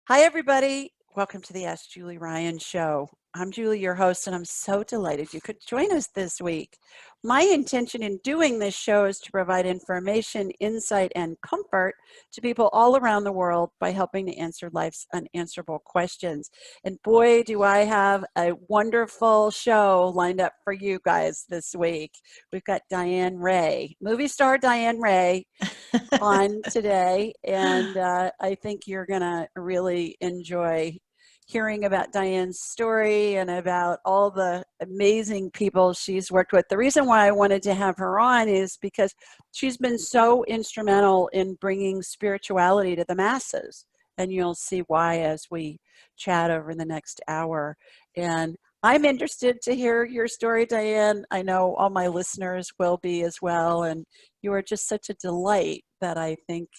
Hi, everybody. Welcome to the Ask Julie Ryan show. I'm Julie, your host, and I'm so delighted you could join us this week. My intention in doing this show is to provide information, insight, and comfort to people all around the world by helping to answer life's unanswerable questions. And boy, do I have a wonderful show lined up for you guys this week. We've got Diane Ray, movie star Diane Ray, on today, and I think you're going to really enjoy hearing about Diane's story and about all the amazing people she's worked with. The reason why I wanted to have her on is because she's been so instrumental in bringing spirituality to the masses, and you'll see why as we chat over the next hour. And I'm interested to hear your story, Diane. I know all my listeners will be as well, and you are just such a delight that I think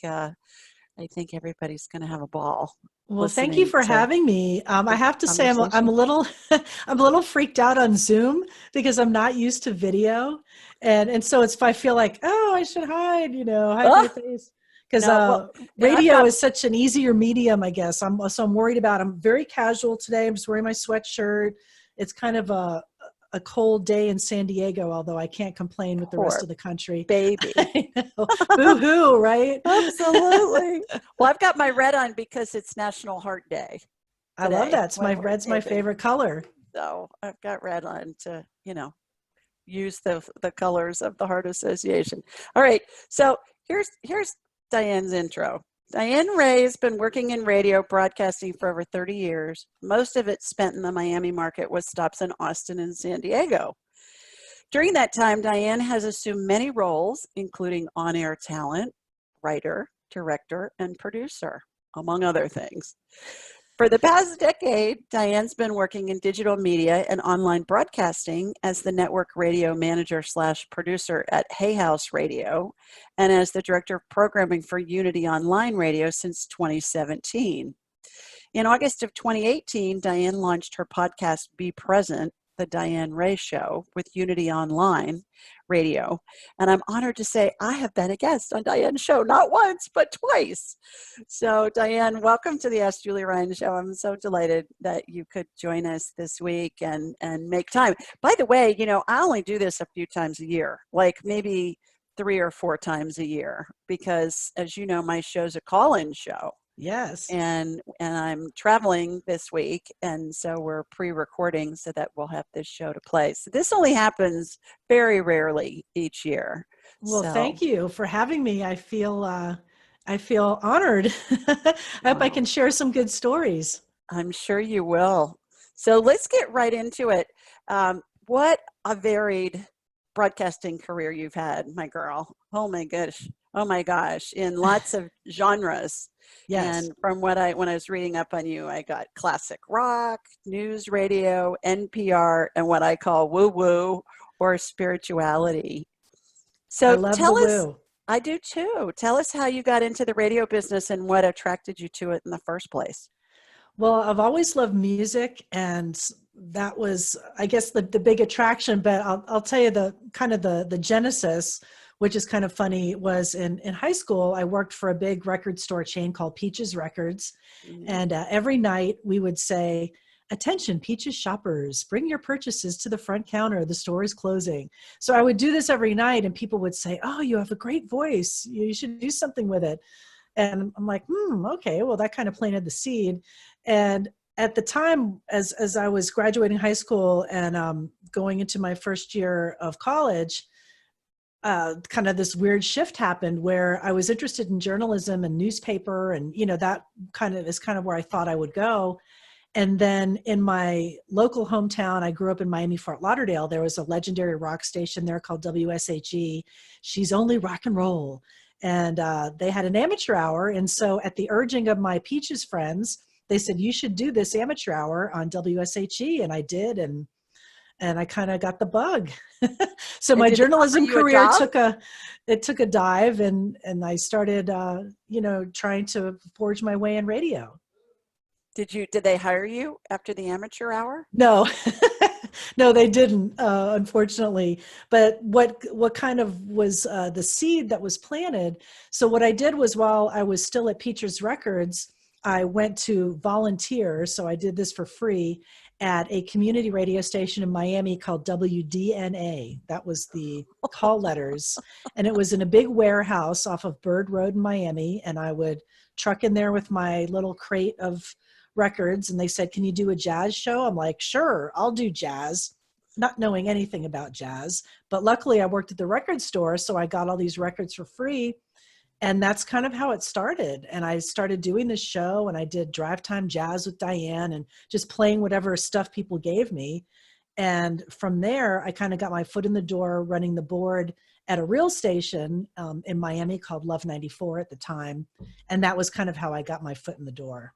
everybody's going to have a ball. Well, thank you for having me. I have to say, I'm a little, I'm a little freaked out on Zoom because I'm not used to video, and so I feel like, oh, I should hide, hide my face, because radio is such an easier medium, I guess. I'm worried about. I'm very casual today. I'm just wearing my sweatshirt. It's kind of a cold day in San Diego, although I can't complain with the rest of the country. Baby. Boo-hoo, right? Absolutely. Well, I've got my red on because it's National Heart Day today. I love that. Red's my favorite color. So I've got red on to, use the colors of the Heart Association. All right. So here's Diane's intro. Diane Ray has been working in radio broadcasting for over 30 years. Most of it spent in the Miami market with stops in Austin and San Diego. During that time, Diane has assumed many roles, including on-air talent, writer, director, and producer, among other things. For the past decade, Diane's been working in digital media and online broadcasting as the network radio manager / producer at Hay House Radio and as the director of programming for Unity Online Radio since 2017. In August of 2018, Diane launched her podcast, Be Present, The Diane Ray Show, with Unity Online Radio. And I'm honored to say I have been a guest on Diane's show, not once, but twice. So Diane, welcome to the Ask Julie Ryan show. I'm so delighted that you could join us this week and make time. By the way, I only do this a few times a year, like maybe 3 or 4 times a year, because as you know, my show's a call-in show. Yes. And I'm traveling this week, and so we're pre-recording so that we'll have this show to play. So this only happens very rarely each year. Well, thank you for having me. I feel honored. I hope I can share some good stories. I'm sure you will. So let's get right into it. What a varied broadcasting career you've had, my girl. Oh my gosh, in lots of genres. Yes. And from when I was reading up on you, I got classic rock, news radio, NPR, and what I call woo-woo or spirituality. So I love the woo. I do too. Tell us how you got into the radio business and what attracted you to it in the first place. Well, I've always loved music, and that was, I guess, the big attraction. But I'll tell you the genesis, which is kind of funny, was in high school. I worked for a big record store chain called Peaches Records. Mm-hmm. And every night we would say, "Attention, Peaches shoppers, bring your purchases to the front counter. The store is closing." So I would do this every night, and people would say, "Oh, you have a great voice. You should do something with it." And I'm like, okay, well, that kind of planted the seed. And at the time, as I was graduating high school and going into my first year of college, kind of this weird shift happened where I was interested in journalism and newspaper, and that is kind of where I thought I would go. And then in my local hometown, I grew up in Miami, Fort Lauderdale. There was a legendary rock station there called WSHE. She's Only Rock and Roll. And they had an amateur hour. And so at the urging of my Peaches friends, they said, "You should do this amateur hour on WSHE." And I did. And I kind of got the bug. So my journalism career took a dive, and I started, trying to forge my way in radio. Did they hire you after the amateur hour? No, no, they didn't, unfortunately. But what kind of was the seed that was planted? So what I did was, while I was still at Peaches Records, I went to volunteer. So I did this for free at a community radio station in Miami called WDNA. That was the call letters. And it was in a big warehouse off of Bird Road in Miami. And I would truck in there with my little crate of records. And they said, can you do a jazz show? I'm like, sure, I'll do jazz. Not knowing anything about jazz. But luckily I worked at the record store. So I got all these records for free. And that's kind of how it started. And I started doing this show, and I did drive time jazz with Diane and just playing whatever stuff people gave me. And from there, I kind of got my foot in the door running the board at a real station in Miami called Love 94 at the time. And that was kind of how I got my foot in the door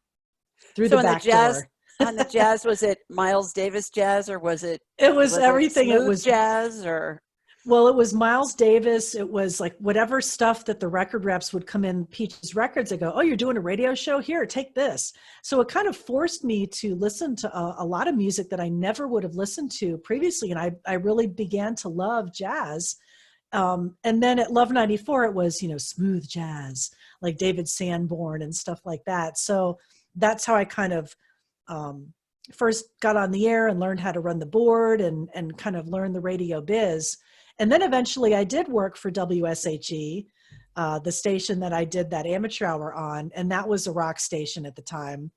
through the back door. On the jazz, was it Miles Davis jazz, or was it? It was everything. It was jazz, or? Well, it was Miles Davis. It was like whatever stuff that the record reps would come in Peach's Records. They go, oh, you're doing a radio show? Here, take this. So it kind of forced me to listen to a lot of music that I never would have listened to previously. And I really began to love jazz. And then at Love 94, it was, smooth jazz, like David Sanborn and stuff like that. So that's how I kind of first got on the air and learned how to run the board and kind of learn the radio biz. And then eventually I did work for WSHE, the station that I did that amateur hour on, and that was a rock station at the time.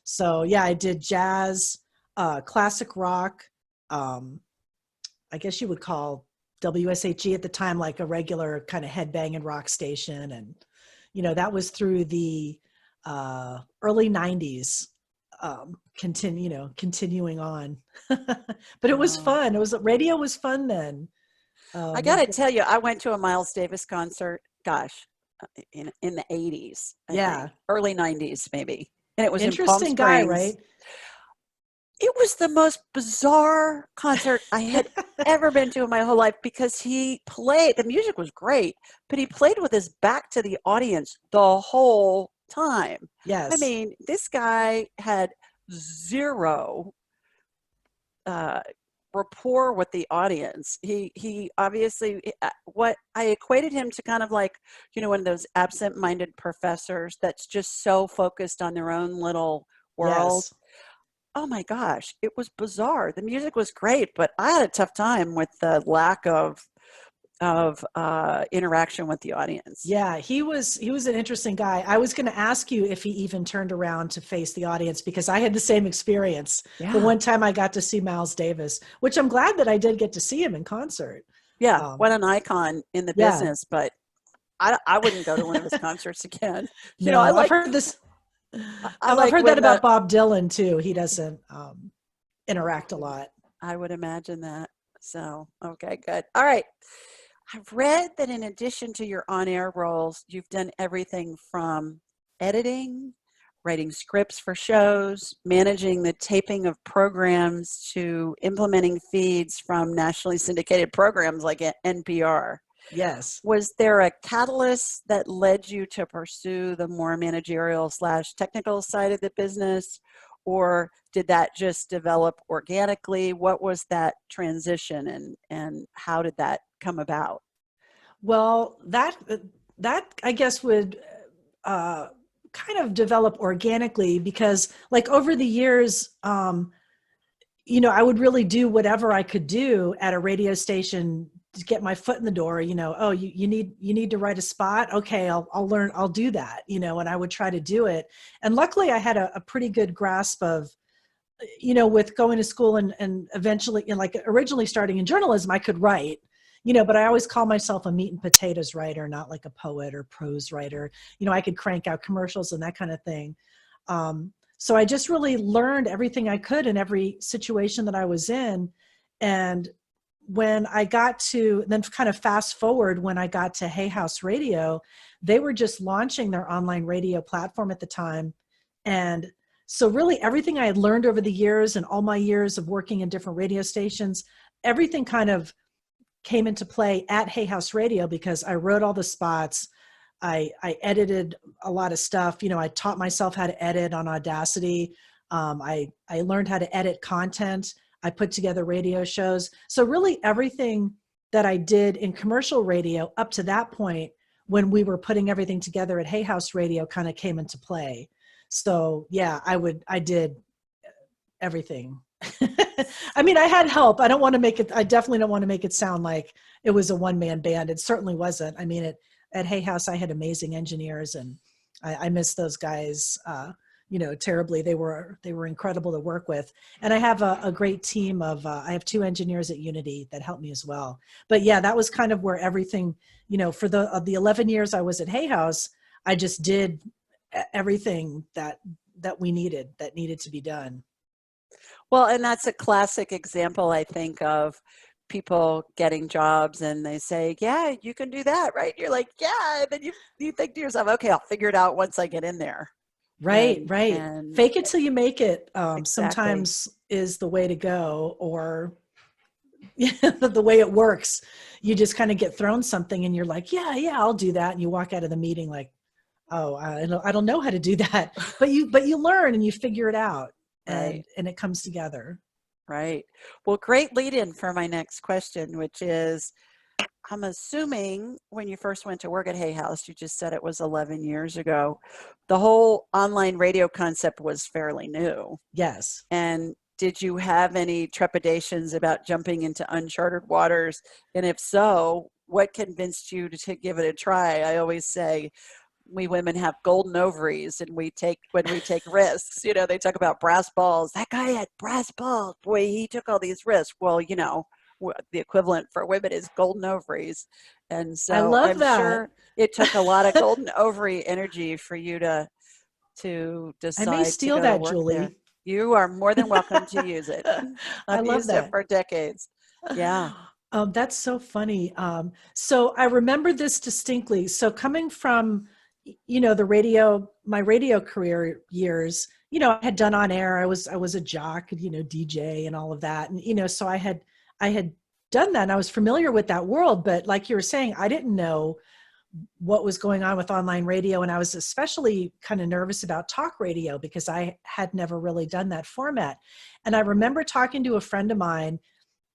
So yeah, I did jazz, classic rock. I guess you would call WSHE at the time like a regular kind of headbanging rock station. And, that was through the early 90s, continuing on. But it was fun. Radio was fun then. I got to tell you, I went to a Miles Davis concert, in the 80s. I think. Early 90s, maybe. And it was interesting in Palm guy, Springs. right? It was the most bizarre concert I had ever been to in my whole life, because the music was great, but he played with his back to the audience the whole time. Yes. I mean, this guy had zero rapport with the audience. He obviously, what I equated him to kind of like, one of those absent-minded professors that's just so focused on their own little world. Yes. Oh my gosh, it was bizarre. The music was great, but I had a tough time with the lack of interaction with the audience. Yeah, he was an interesting guy. I was going to ask you if he even turned around to face the audience, because I had the same experience. Yeah. The one time I got to see Miles Davis, which I'm glad that I did get to see him in concert. Yeah, what an icon in the business, but I wouldn't go to one of his concerts again. I've heard this. I've heard that about Bob Dylan too. He doesn't interact a lot. I would imagine that. So, okay, good. All right. I've read that in addition to your on-air roles, you've done everything from editing, writing scripts for shows, managing the taping of programs, to implementing feeds from nationally syndicated programs like NPR. Yes. Was there a catalyst that led you to pursue the more managerial / technical side of the business, or did that just develop organically? What was that transition, and how did that come about? Well, that I guess would kind of develop organically, because like over the years, I would really do whatever I could do at a radio station to get my foot in the door. Oh, you need to write a spot. Okay, I'll learn. I'll do that. And I would try to do it. And luckily, I had a pretty good grasp of, with going to school and eventually, like originally starting in journalism, I could write. But I always call myself a meat and potatoes writer, not like a poet or prose writer. I could crank out commercials and that kind of thing. So I just really learned everything I could in every situation that I was in. And when I got to, then kind of fast forward, when I got to Hay House Radio, they were just launching their online radio platform at the time. And so really everything I had learned over the years and all my years of working in different radio stations, everything kind of came into play at Hay House Radio, because I wrote all the spots. I edited a lot of stuff. I taught myself how to edit on Audacity. I learned how to edit content. I put together radio shows. So really everything that I did in commercial radio up to that point, when we were putting everything together at Hay House Radio, kind of came into play. So yeah, I did everything. I mean, I had help. I definitely don't want to make it sound like it was a one-man band. It certainly wasn't. I mean, at Hay House, I had amazing engineers, and I miss those guys, terribly. They were incredible to work with. And I have a great team of, I have 2 engineers at Unity that helped me as well. But yeah, that was kind of where everything, for the 11 years I was at Hay House, I just did everything that needed to be done. Well, and that's a classic example, I think, of people getting jobs and they say, yeah, you can do that, right? You're like, yeah. And then you think to yourself, okay, I'll figure it out once I get in there. Right. And Fake it till you make it. exactly. Sometimes is the way to go, or the way it works. You just kind of get thrown something and you're like, yeah, I'll do that. And you walk out of the meeting like, oh, I don't know how to do that. But you learn and you figure it out. Right. And it comes together. Right. Well, great lead in for my next question, which is, I'm assuming when you first went to work at Hay House, you just said it was 11 years ago, the whole online radio concept was fairly new. Yes. And did you have any trepidations about jumping into uncharted waters? And if so, what convinced you to give it a try? I always say, we women have golden ovaries, and when we take risks, they talk about brass balls. That guy had brass balls. Boy, he took all these risks. Well, the equivalent for women is golden ovaries. And so I love I'm that. sure it took a lot of golden ovary energy for you to decide I may steal that, Julie. There. You are more than welcome to use it. I've love used that it for decades. Yeah. That's so funny. So I remember this distinctly. So coming from, my radio career years, I had done on air. I was a jock, DJ and all of that. And, so I had done that and I was familiar with that world. But like you were saying, I didn't know what was going on with online radio. And I was especially kind of nervous about talk radio because I had never really done that format. And I remember talking to a friend of mine.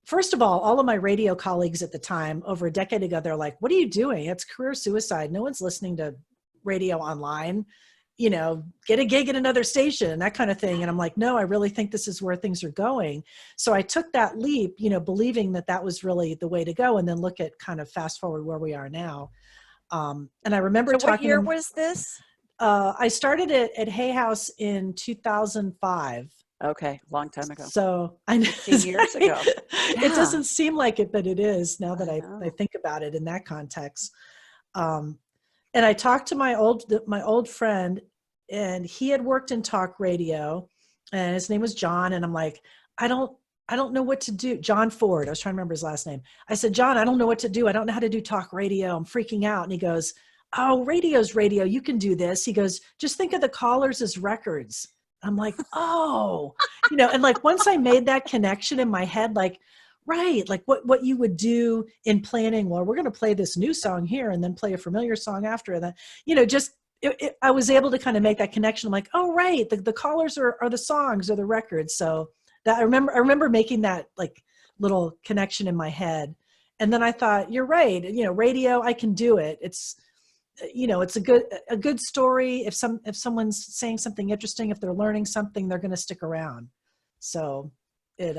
First of all of my radio colleagues at the time, over a decade ago, they're like, what are you doing? It's career suicide. No one's listening to radio online, get a gig at another station, that kind of thing. And I'm like, no, I really think this is where things are going. So I took that leap, believing that was really the way to go. And then look at kind of fast forward where we are now. And I remember so talking. What year was this? I started at Hay House in 2005. Okay, long time ago. So I know 15 years ago. Yeah. It doesn't seem like it, but it is now that I think about it in that context. And I talked to my old friend, and he had worked in talk radio, and his name was John. And I'm like, I don't know what to do. John Ford. I was trying to remember his last name. I said, John, I don't know what to do. I don't know how to do talk radio. I'm freaking out. And he goes, oh, radio's radio. You can do this. He goes, just think of the callers as records. I'm like, oh, and like, once I made that connection in my head, like, right, like what you would do in planning, well, we're going to play this new song here and then play a familiar song after that, I was able to kind of make that connection. I'm like, oh, right, the callers are the songs or the records. So that I remember making that like little connection in my head. And then I thought, you're right, radio, I can do it. It's, it's a good story. If someone's saying something interesting, if they're learning something, they're going to stick around. So it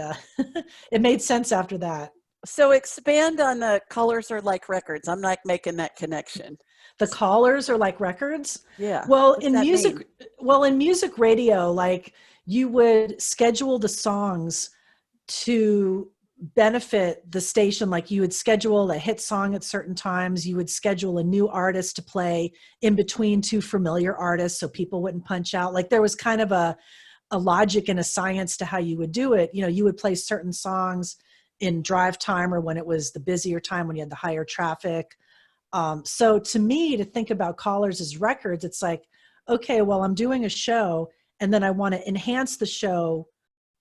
it made sense after that. So expand on the colors are like records. I'm not making that connection. The callers are like records. Yeah. Well, in music radio, like you would schedule the songs to benefit the station. Like you would schedule a hit song at certain times. You would schedule a new artist to play in between 2 familiar artists so people wouldn't punch out. Like there was kind of a logic and a science to how you would do it. You would play certain songs in drive time or when it was the busier time, when you had the higher traffic. So to me, to think about callers as records, it's like, okay, well, I'm doing a show and then I want to enhance the show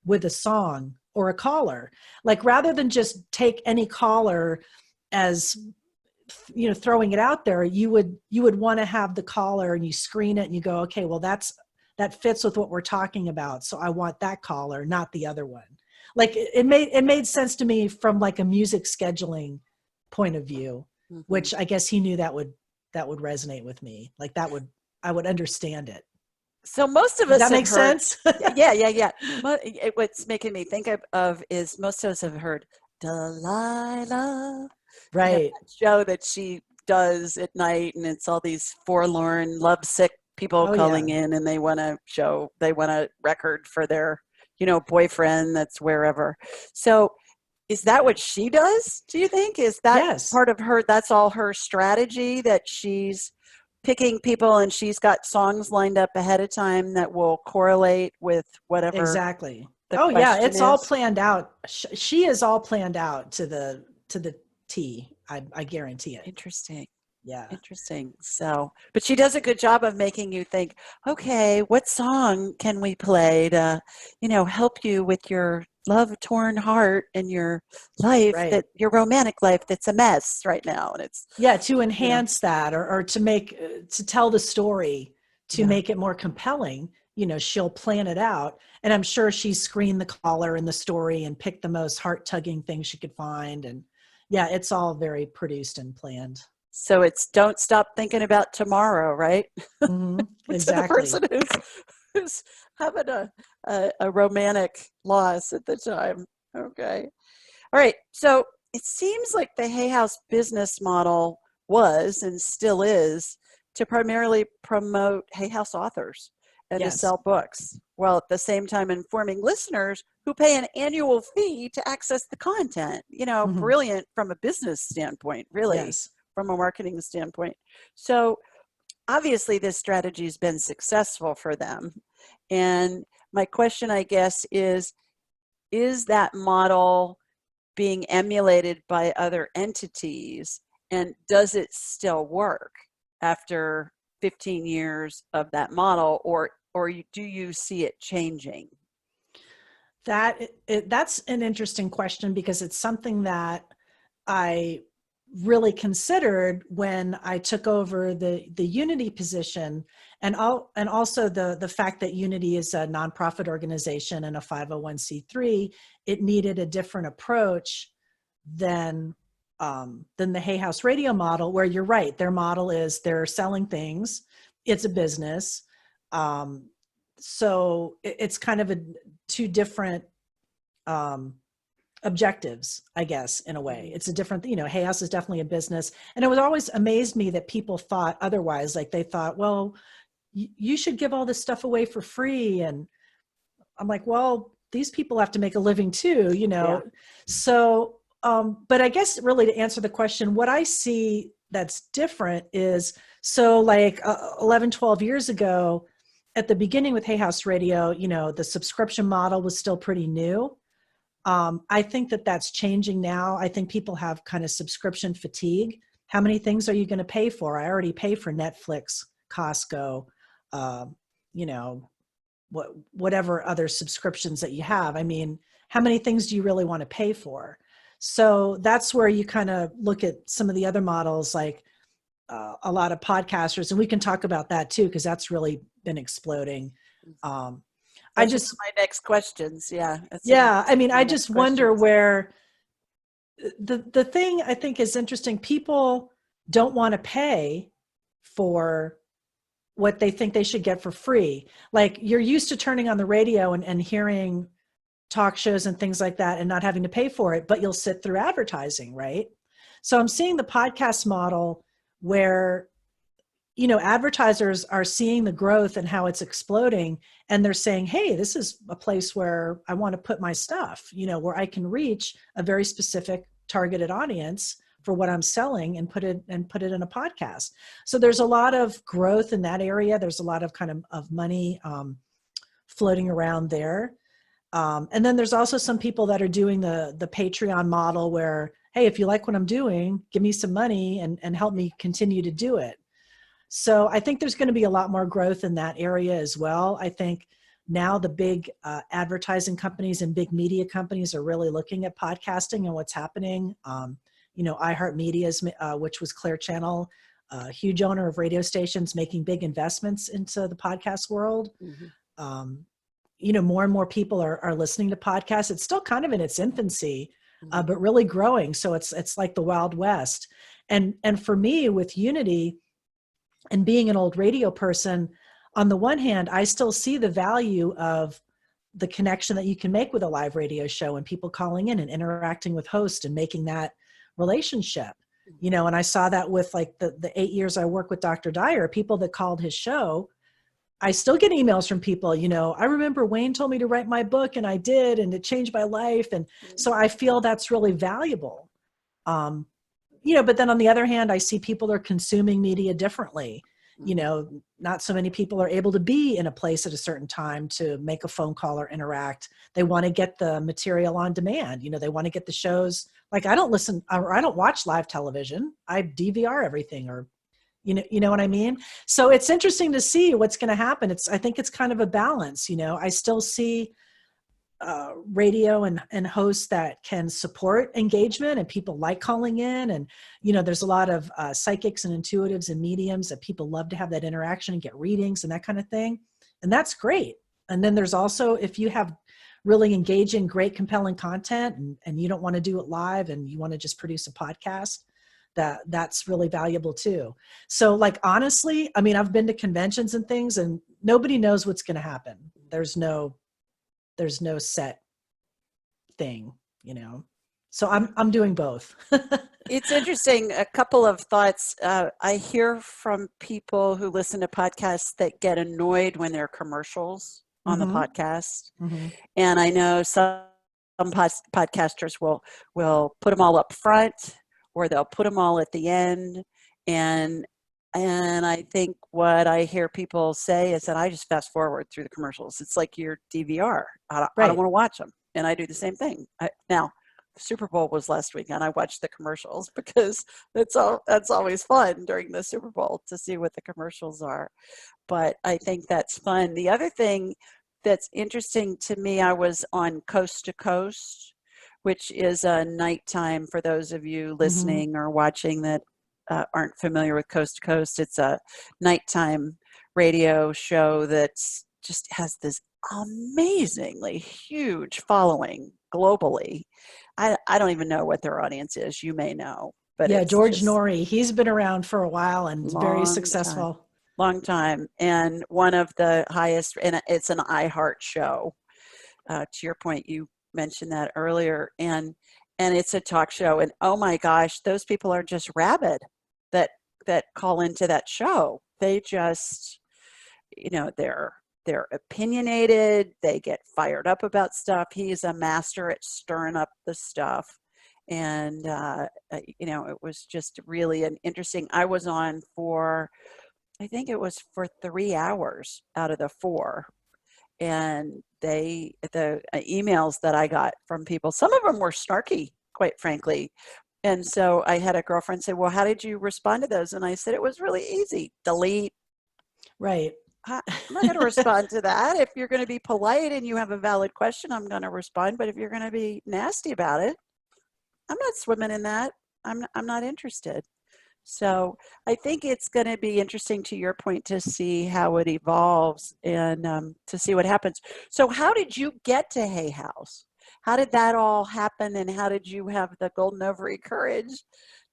with a song or a caller. Like rather than just take any caller as, throwing it out there, you would want to have the caller and you screen it and you go, okay, well, that fits with what we're talking about. So I want that caller, not the other one. Like it made sense to me from like a music scheduling point of view, mm-hmm. which I guess he knew that would resonate with me. Like I would understand it. So most of Does us that have make heard, sense? yeah. What's making me think of is most of us have heard Delilah, Right. that show that she does at night, and it's all these forlorn, lovesick people Oh yeah. calling in, and they want a record for their, boyfriend that's wherever. So is that what she does? Do you think? Is that Yes. part of her? That's all her strategy, that she's picking people and she's got songs lined up ahead of time that will correlate with whatever Exactly. the Oh yeah, question it's all is? planned out. She is all planned out to the T. I guarantee it. Interesting. Yeah. Interesting. So, but she does a good job of making you think, okay, what song can we play to, help you with your love torn heart and your life, Right. that your romantic life that's a mess right now. And it's, Yeah, to you know, enhance that or to make to tell the story, to yeah. make it more compelling, she'll plan it out. And I'm sure she screened the caller in the story and picked the most heart-tugging thing she could find. And yeah, it's all very produced and planned. So it's don't stop thinking about tomorrow, right? To the Exactly. person who's having a romantic loss at the time. Okay. All right. So it seems like the Hay House business model was and still is to primarily promote Hay House authors and to Yes. sell books, while at the same time informing listeners who pay an annual fee to access the content. Hmm. Brilliant from a business standpoint, really, Yes. from a marketing standpoint. So obviously, this strategy has been successful for them. And my question, I guess, is that model being emulated by other entities, and does it still work after 15 years of that model, or do you see it changing? That's an interesting question because it's something that I really considered when I took over the Unity position, and also the fact that Unity is a nonprofit organization and a 501c3. It needed a different approach than the Hay House Radio model, where you're right. Their model is they're selling things. It's a business. Um, so it's kind of two different um, objectives, I guess, in a way. It's a different, Hay House is definitely a business. And it was always amazed me that people thought otherwise. Like they thought, well, you should give all this stuff away for free. And I'm like, well, these people have to make a living too, Yeah. So, but I guess really to answer the question, what I see that's different is, so like 11, 12 years ago, at the beginning with Hay House Radio, the subscription model was still pretty new. I think that that's changing now. I think people have kind of subscription fatigue. How many things are you going to pay for? I already pay for Netflix, Costco, you know, whatever other subscriptions that you have. I mean, how many things do you really want to pay for? So that's where you kind of look at some of the other models, like a lot of podcasters, and we can talk about that too, because that's really been exploding. Um, I That's one of just, my next questions. Yeah, that's yeah, I mean, my I next just wonder questions. where the thing I think is interesting. People don't want to pay for what they think they should get for free. Like you're used to turning on the radio and hearing talk shows and things like that and not having to pay for it, but you'll sit through advertising, right? So I'm seeing the podcast model where, advertisers are seeing the growth and how it's exploding. And they're saying, hey, this is a place where I want to put my stuff, where I can reach a very specific targeted audience for what I'm selling and put it in a podcast. So there's a lot of growth in that area. There's a lot of kind of money floating around there. And then there's also some people that are doing the Patreon model where, hey, if you like what I'm doing, give me some money and help me continue to do it. So I think there's going to be a lot more growth in that area as well. I think now the big advertising companies and big media companies are really looking at podcasting and what's happening. iHeartMedia's, which was Clear Channel, a huge owner of radio stations, making big investments into the podcast world. More and more people are listening to podcasts. It's still kind of in its infancy, but really growing. So it's like the Wild West. And for me with Unity, and being an old radio person, on the one hand, I still see the value of the connection that you can make with a live radio show and people calling in and interacting with hosts and making that relationship, you know. And I saw that with like the 8 years I worked with Dr. Dyer, people that called his show, I still get emails from people, you know, I remember Wayne told me to write my book and I did, and it changed my life. And so I feel that's really valuable. You know, but then on the other hand, I see people are consuming media differently. You know, not so many people are able to be in a place at a certain time to make a phone call or interact. They want to get the material on demand. You know, they want to get the shows. Like I don't listen, or I don't watch live television. I DVR everything, or, you know what I mean? So it's interesting to see what's going to happen. I think it's kind of a balance. You know, I still see radio and hosts that can support engagement and people like calling in. And, you know, there's a lot of psychics and intuitives and mediums that people love to have that interaction and get readings and that kind of thing. And that's great. And then there's also, if you have really engaging, great, compelling content and you don't want to do it live and you want to just produce a podcast, that's really valuable too. So like, honestly, I mean, I've been to conventions and things and nobody knows what's going to happen. There's no set thing, you know. So I'm doing both. It's interesting. A couple of thoughts. I hear from people who listen to podcasts that get annoyed when there are commercials on the podcast. And I know some podcasters will put them all up front, or they'll put them all at the end. And I think what I hear people say is that I just fast forward through the commercials. It's like your DVR. I don't want to watch them. And I do the same thing. Now, the Super Bowl was last weekend. I watched the commercials because that's always fun during the Super Bowl to see what the commercials are. But I think that's fun. The other thing that's interesting to me, I was on Coast to Coast, which is a nighttime, for those of you listening or watching that aren't familiar with Coast to Coast. It's a nighttime radio show that just has this amazingly huge following globally. I don't even know what their audience is. You may know. But yeah, George Norrie, he's been around for a while and very successful. Long time. And one of the highest, and it's an iHeart show. To your point, you mentioned that earlier. And it's a talk show. And oh my gosh, those people are just rabid that call into that show. They just, you know, they're opinionated. They get fired up about stuff. He's a master at stirring up the stuff. And, you know, it was just really an interesting, I was on for, I think it was for 3 hours out of the 4. And the emails that I got from people, some of them were snarky, quite frankly. And so I had a girlfriend say, well, how did you respond to those? And I said, it was really easy. Delete. Right. I'm not going to respond to that. If you're going to be polite and you have a valid question, I'm going to respond. But if you're going to be nasty about it, I'm not swimming in that. I'm not interested. So I think it's going to be interesting, to your point, to see how it evolves and to see what happens. So how did you get to Hay House? How did that all happen, and how did you have the golden ovary courage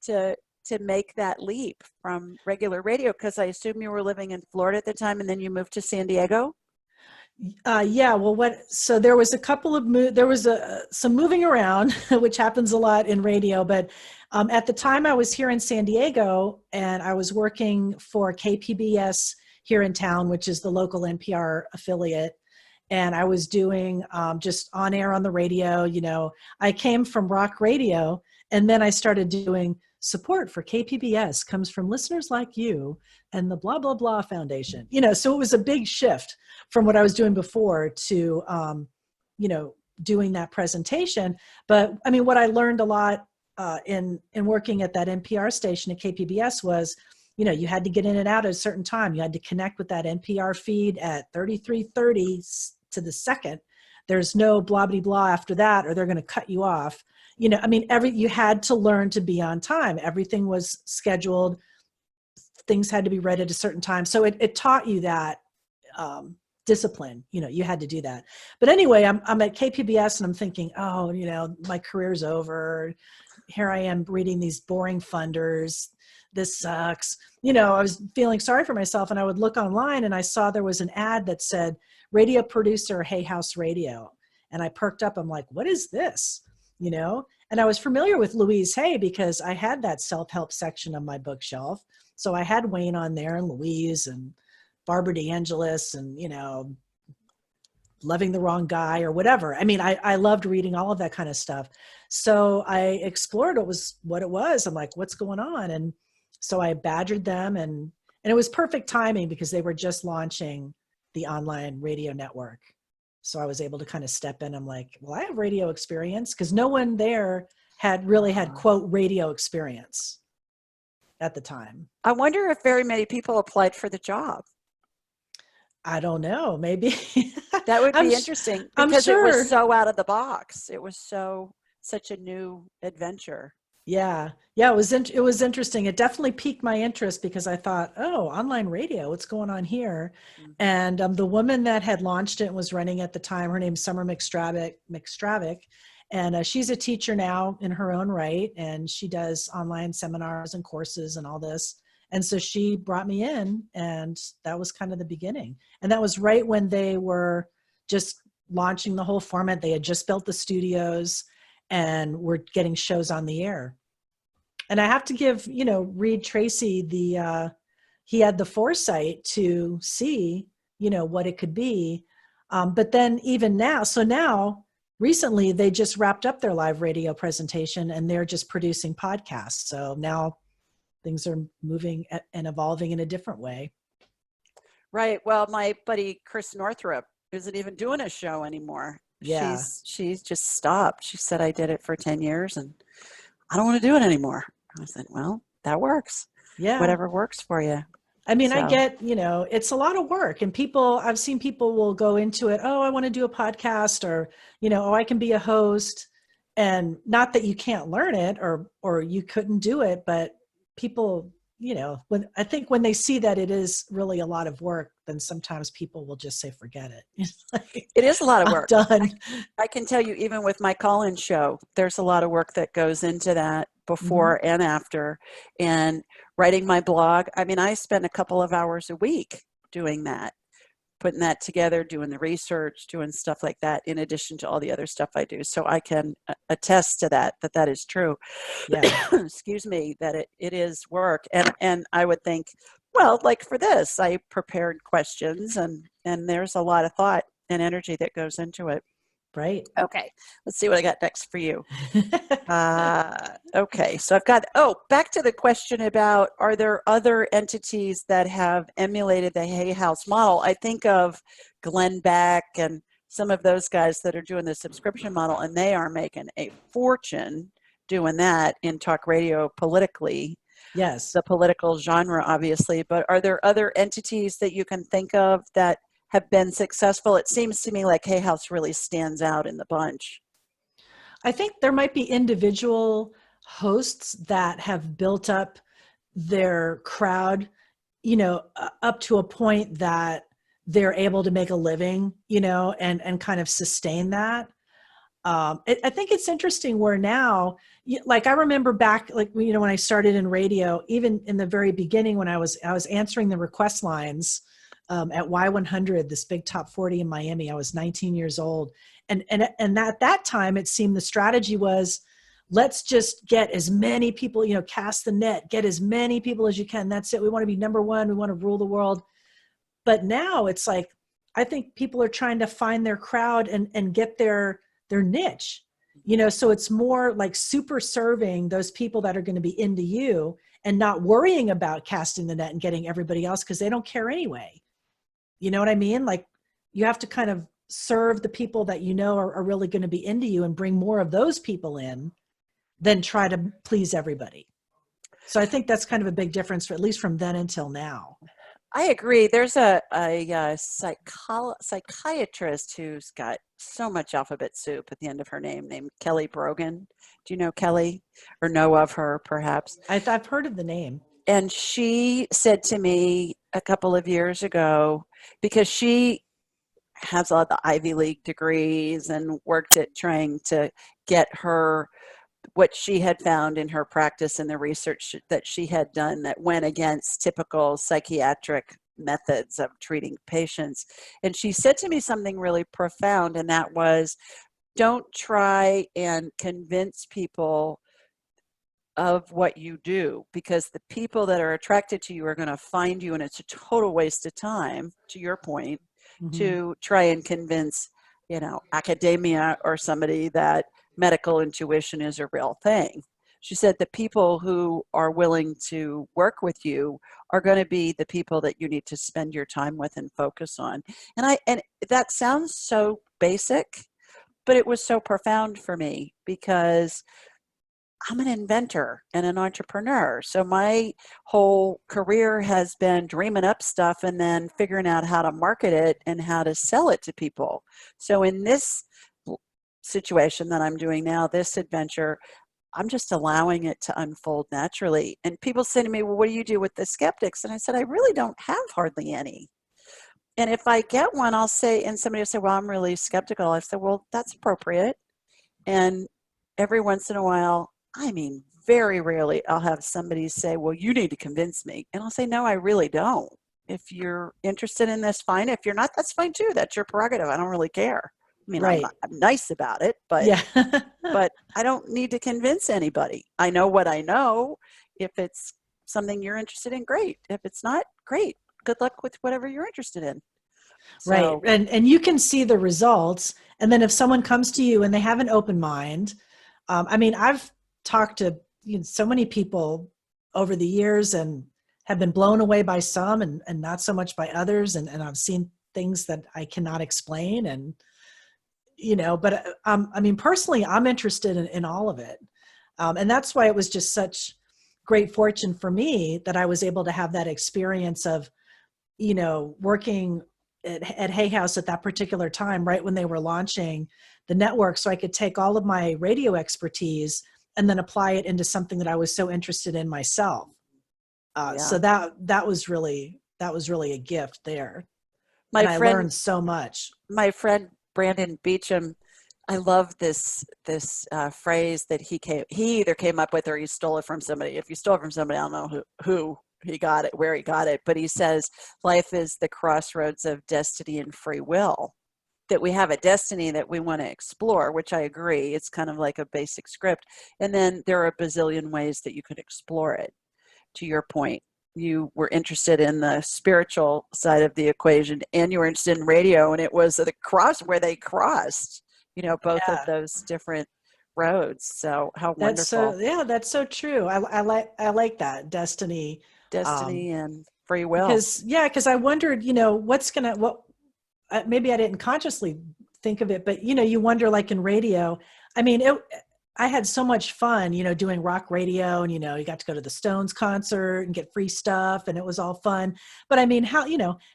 to make that leap from regular radio? Because I assume you were living in Florida at the time, and then you moved to San Diego. Yeah. Well, so there was a couple of some moving around, which happens a lot in radio. But at the time, I was here in San Diego, and I was working for KPBS here in town, which is the local NPR affiliate. And I was doing just on air on the radio. You know, I came from rock radio, and then I started doing support for KPBS comes from listeners like you and the blah, blah, blah foundation. You know, so it was a big shift from what I was doing before to, you know, doing that presentation. But I mean, what I learned a lot in working at that NPR station at KPBS was, you know, you had to get in and out at a certain time. You had to connect with that NPR feed at 33:30 to the second. There's no blah, blah, blah after that, or they're going to cut you off. You know, I mean, you had to learn to be on time. Everything was scheduled. Things had to be read at a certain time. So it taught you that discipline. You know, you had to do that. But anyway, I'm at KPBS and I'm thinking, oh, you know, my career's over. Here I am reading these boring funders. this sucks. You know, I was feeling sorry for myself, and I would look online and I saw there was an ad that said radio producer, Hay House Radio. And I perked up. I'm like, what is this? You know? And I was familiar with Louise Hay because I had that self-help section of my bookshelf. So I had Wayne on there, and Louise and Barbara DeAngelis, and, you know, Loving the Wrong Guy or whatever. I mean, I loved reading all of that kind of stuff. So I explored what it was. I'm like, what's going on? And so I badgered them, and it was perfect timing because they were just launching the online radio network. So I was able to kind of step in. I'm like, well, I have radio experience, because no one there had really had, quote, radio experience at the time. I wonder if very many people applied for the job. I don't know. Maybe. That would be interesting, because sure. it was so out of the box. It was such a new adventure. Yeah. Yeah. It was interesting. It definitely piqued my interest, because I thought, oh, online radio, what's going on here? Mm-hmm. And the woman that had launched it and was running at the time, her name's Summer McStravick. And she's a teacher now in her own right. And she does online seminars and courses and all this. And so she brought me in, and that was kind of the beginning. And that was right when they were just launching the whole format. They had just built the studios and were getting shows on the air. And I have to give, you know, Reed Tracy he had the foresight to see, you know, what it could be. But then even now, recently they just wrapped up their live radio presentation, and they're just producing podcasts. So now things are moving and evolving in a different way. Right. Well, my buddy Chris Northrup isn't even doing a show anymore. Yeah. She's just stopped. She said, I did it for 10 years and I don't want to do it anymore. I said, well, that works. Yeah. Whatever works for you. I mean, I get, you know, it's a lot of work, and I've seen people will go into it. Oh, I want to do a podcast, or, you know, oh, I can be a host. And not that you can't learn it or you couldn't do it, but people, you know, I think when they see that it is really a lot of work, then sometimes people will just say, forget it. Like, it is a lot of work. I'm done. I can tell you, even with my call-in show, there's a lot of work that goes into that before and after. And writing my blog, I mean, I spend a couple of hours a week doing that, putting that together, doing the research, doing stuff like that, in addition to all the other stuff I do. So I can attest to that is true. Yeah. Excuse me, that it is work. And I would think, well, like for this, I prepared questions, and there's a lot of thought and energy that goes into it. Right. Okay. Let's see what I got next for you. Okay. So I've got, back to the question about, are there other entities that have emulated the Hay House model? I think of Glenn Beck and some of those guys that are doing the subscription model, and they are making a fortune doing that in talk radio politically. Yes. The political genre, obviously, but are there other entities that you can think of that have been successful? It seems to me like Hay House really stands out in the bunch. I think there might be individual hosts that have built up their crowd, you know, up to a point that they're able to make a living, you know, and kind of sustain that. I think it's interesting where now, like I remember back, like, you know, when I started in radio, even in the very beginning, when I was answering the request lines at Y100, this big top 40 in Miami. I was 19 years old. And at that time, it seemed the strategy was, let's just get as many people, you know, cast the net, get as many people as you can. That's it. We want to be number one. We want to rule the world. But now it's like, I think people are trying to find their crowd and get their niche, you know, so it's more like super serving those people that are going to be into you, and not worrying about casting the net and getting everybody else, because they don't care anyway. You know what I mean? Like, you have to kind of serve the people that you know are really going to be into you, and bring more of those people in than try to please everybody. So I think that's kind of a big difference, at least from then until now. I agree. There's a psychiatrist who's got so much alphabet soup at the end of her name, named Kelly Brogan. Do you know Kelly, or know of her perhaps? I've heard of the name. And she said to me a couple of years ago, because she has all the Ivy League degrees and worked at trying to get her what she had found in her practice and the research that she had done that went against typical psychiatric methods of treating patients. And she said to me something really profound, and that was, don't try and convince people of what you do, because the people that are attracted to you are going to find you, and it's a total waste of time, to your point, to try and convince, academia or somebody that medical intuition is a real thing. She said the people who are willing to work with you are going to be the people that you need to spend your time with and focus on. And that sounds so basic, but it was so profound for me, because I'm an inventor and an entrepreneur. So my whole career has been dreaming up stuff and then figuring out how to market it and how to sell it to people. So in this situation that I'm doing now, this adventure, I'm just allowing it to unfold naturally. And people say to me, well, what do you do with the skeptics? And I said, I really don't have hardly any. And if I get one, I'll say, and somebody will say, well, I'm really skeptical. I said, well, that's appropriate. And every once in a while, very rarely, I'll have somebody say, well, you need to convince me. And I'll say, no, I really don't. If you're interested in this, fine. If you're not, that's fine too. That's your prerogative. I don't really care. Right. I'm nice about it, but yeah. but I don't need to convince anybody. I know what I know. If it's something you're interested in, great. If it's not, great. Good luck with whatever you're interested in. Right. And you can see the results. And then if someone comes to you and they have an open mind, I've talked to so many people over the years and have been blown away by some and not so much by others. And I've seen things that I cannot explain. And, but personally, I'm interested in all of it. And that's why it was just such great fortune for me that I was able to have that experience of, working at Hay House at that particular time, right when they were launching the network. So I could take all of my radio expertise and then apply it into something that I was so interested in myself. So that was really a gift there. I learned so much. My friend Brandon Beecham, I love this phrase that he either came up with or he stole it from somebody. If you stole it from somebody, I don't know who he got it, where he got it, but he says life is the crossroads of destiny and free will. That we have a destiny that we want to explore, which I agree. It's kind of like a basic script. And then there are a bazillion ways that you could explore it. To your point, you were interested in the spiritual side of the equation and you were interested in radio, and it was the cross where they crossed, both of those different roads. So how wonderful. That's so true. I like that destiny and free will. Because I wondered, maybe I didn't consciously think of it, but you wonder, like in radio, I had so much fun, doing rock radio, and, you got to go to the Stones concert and get free stuff, and it was all fun. But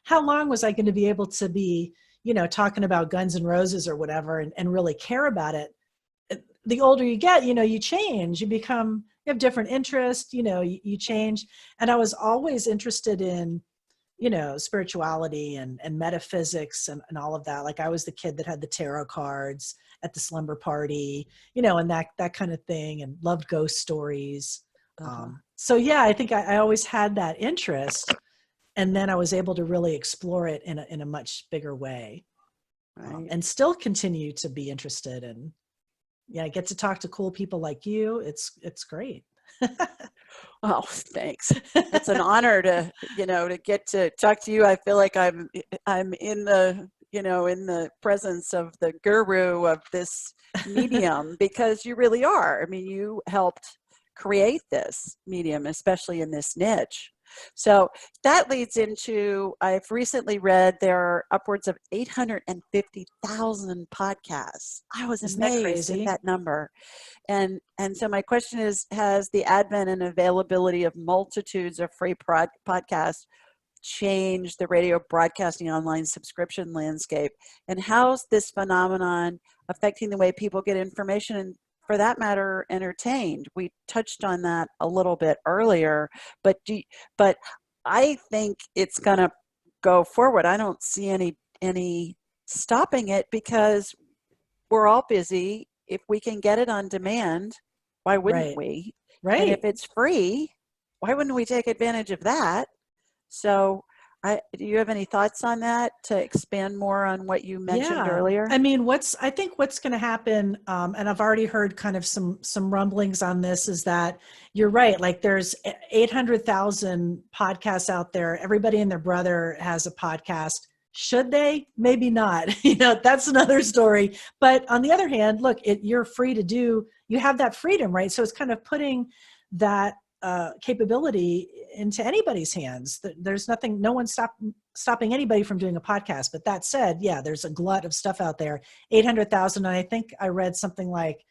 how long was I going to be able to be, talking about Guns N' Roses or whatever and really care about it? The older you get, you change, you have different interests, you change. And I was always interested in, spirituality and metaphysics and all of that. Like I was the kid that had the tarot cards at the slumber party, and that kind of thing, and loved ghost stories. So yeah, I think I always had that interest, and then I was able to really explore it in a much bigger way, and still continue to be interested. And I get to talk to cool people like you. It's great. Oh, thanks. It's an honor to get to talk to you. I feel like I'm in the, in the presence of the guru of this medium, because you really are. You helped create this medium, especially in this niche. So that leads into, I've recently read there are upwards of 850,000 podcasts. I was amazed at that number. And so my question is, has the advent and availability of multitudes of free podcasts changed the radio broadcasting online subscription landscape? And how's this phenomenon affecting the way people get information and, for that matter, entertained? We touched on that a little bit earlier, but I think it's going to go forward. I don't see any stopping it, because we're all busy. If we can get it on demand, Why wouldn't Right. we? And if Right. it's free, why wouldn't we take advantage of that? So do you have any thoughts on that to expand more on what you mentioned Yeah. earlier? I mean, I think what's going to happen, and I've already heard kind of some rumblings on this, is that you're right. Like there's 800,000 podcasts out there. Everybody and their brother has a podcast. Should they? Maybe not. That's another story. But on the other hand, look, you're free to do, you have that freedom, right? So it's kind of putting that capability into anybody's hands. There's nothing, no one's stopping anybody from doing a podcast. But that said, yeah, there's a glut of stuff out there. 800,000, and I think I read something like,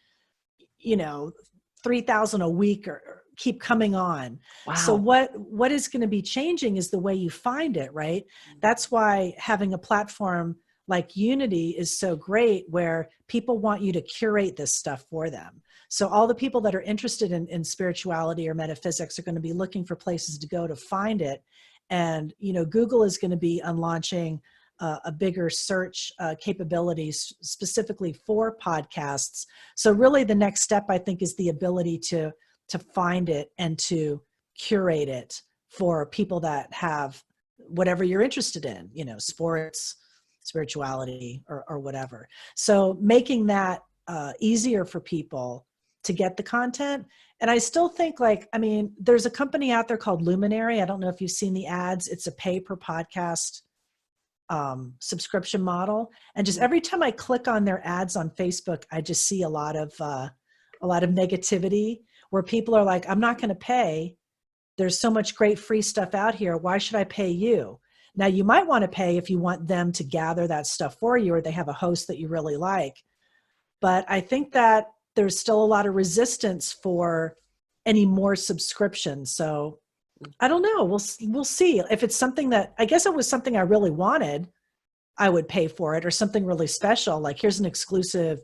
3,000 a week or keep coming on. So Wow. what is going to be changing is the way you find it, right? That's why having a platform like Unity is so great, where people want you to curate this stuff for them. So all the people that are interested in spirituality or metaphysics are going to be looking for places to go to find it. And, Google is going to be launching a bigger search capabilities specifically for podcasts. So really the next step, I think, is the ability to find it and to curate it for people that have whatever you're interested in, sports, spirituality, or whatever. So making that easier for people to get the content. And I still think there's a company out there called Luminary. I don't know if you've seen the ads. It's a pay per podcast subscription model. And just every time I click on their ads on Facebook, I just see a lot of negativity, where people are like, I'm not going to pay. There's so much great free stuff out here. Why should I pay you? Now, you might want to pay if you want them to gather that stuff for you, or they have a host that you really like. But I think that there's still a lot of resistance for any more subscriptions. So I don't know. We'll see. If it's something that, I guess it was something I really wanted, I would pay for it, or something really special. Like here's an exclusive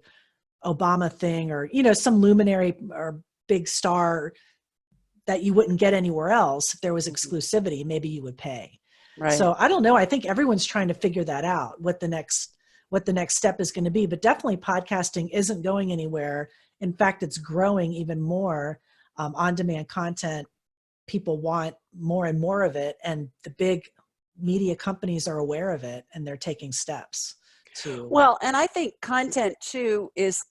Obama thing, or, some luminary or big star that you wouldn't get anywhere else. If there was exclusivity, maybe you would pay. Right. So I don't know. I think everyone's trying to figure that out, what the next step is going to be. But definitely podcasting isn't going anywhere. In fact, it's growing even more. On-demand content, people want more and more of it. And the big media companies are aware of it, and they're taking steps to. Well, and I think content too is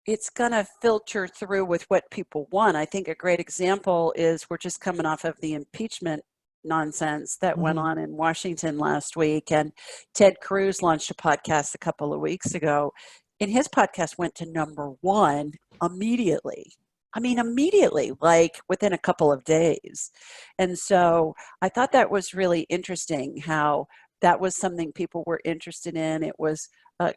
it's gonna filter through with what people want. I think a great example is we're just coming off of the impeachment nonsense that went on in Washington last week, and Ted Cruz launched a podcast a couple of weeks ago, and his podcast went to #1 immediately. I mean, immediately, like within a couple of days. And so I thought that was really interesting, how that was something people were interested in. It was a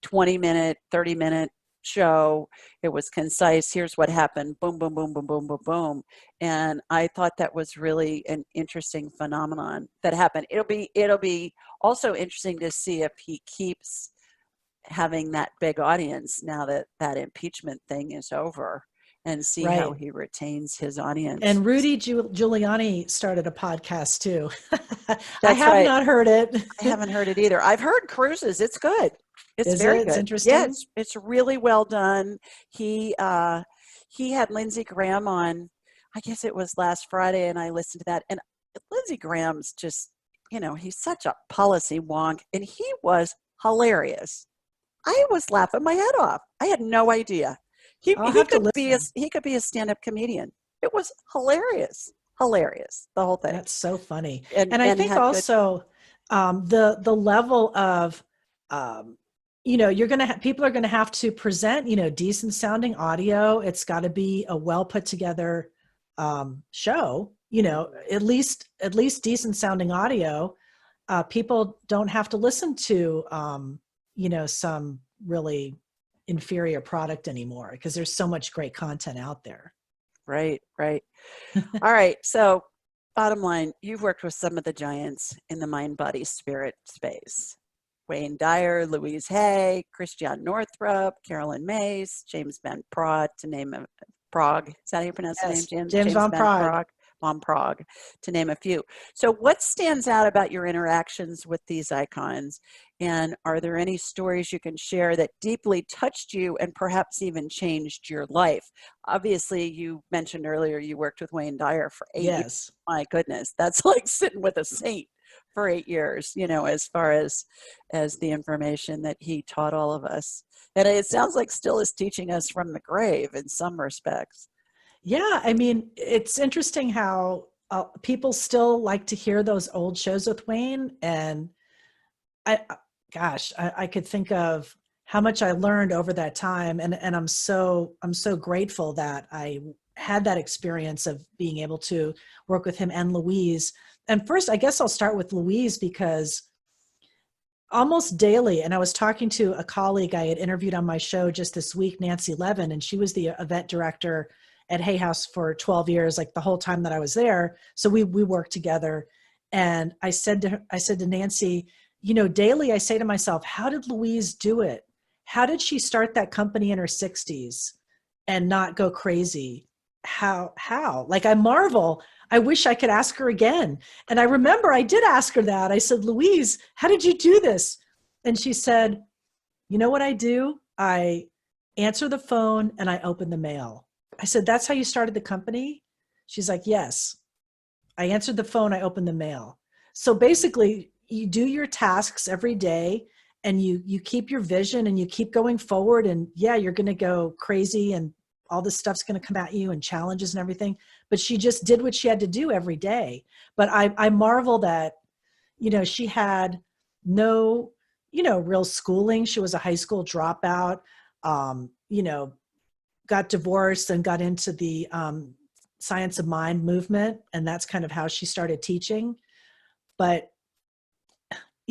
20-minute, 30-minute show. It was concise. Here's what happened. Boom, boom, boom, boom, boom, boom, boom. And I thought that was really an interesting phenomenon that happened. It'll be also interesting to see if he keeps having that big audience now that that impeachment thing is over, and see how he retains his audience. And Rudy Giuliani started a podcast too. I have not heard it. I haven't heard it either. I've heard Cruz's. It's good. It's very good. It's interesting. Yeah, it's really well done. He had Lindsey Graham on, I guess it was last Friday, and I listened to that. And Lindsey Graham's just, he's such a policy wonk, and he was hilarious. I was laughing my head off. I had no idea. He could be a stand-up comedian. It was hilarious, the whole thing. That's so funny. And I think also the level of people are going to have to present decent sounding audio. It's got to be a well put together show. At least decent sounding audio. People don't have to listen to some really inferior product anymore, because there's so much great content out there. Right. All right. So bottom line, you've worked with some of the giants in the mind, body, spirit space. Wayne Dyer, Louise Hay, Christiane Northrup, Carolyn Myss, James Van Praagh, to name a Prague. Is that how you pronounce the name, James? James Van Praagh. on Prague, to name a few. So what stands out about your interactions with these icons? And are there any stories you can share that deeply touched you and perhaps even changed your life? Obviously, you mentioned earlier you worked with Wayne Dyer for 8 years. Yes. My goodness, that's like sitting with a saint for 8 years, as far as the information that he taught all of us. And it sounds like still is teaching us from the grave in some respects. Yeah, I mean, it's interesting how people still like to hear those old shows with Wayne. And I could think of how much I learned over that time. And I'm so grateful that I had that experience of being able to work with him and Louise. And first, I guess I'll start with Louise, because almost daily, and I was talking to a colleague I had interviewed on my show just this week, Nancy Levin, and she was the event director at Hay House for 12 years, like the whole time that I was there. So we worked together. And I said to Nancy, daily I say to myself, how did Louise do it? How did she start that company in her 60s and not go crazy? How? Like, I marvel. I wish I could ask her again. And I remember I did ask her that. I said, Louise, how did you do this? And she said, you know what I do? I answer the phone and I open the mail. I said, that's how you started the company? She's like, yes. I answered the phone, I opened the mail. So basically, you do your tasks every day, and you keep your vision and you keep going forward. And yeah, you're going to go crazy and all this stuff's going to come at you and challenges and everything. But she just did what she had to do every day. But I marvel that, she had no, real schooling. She was a high school dropout, got divorced and got into the science of mind movement. And that's kind of how she started teaching. But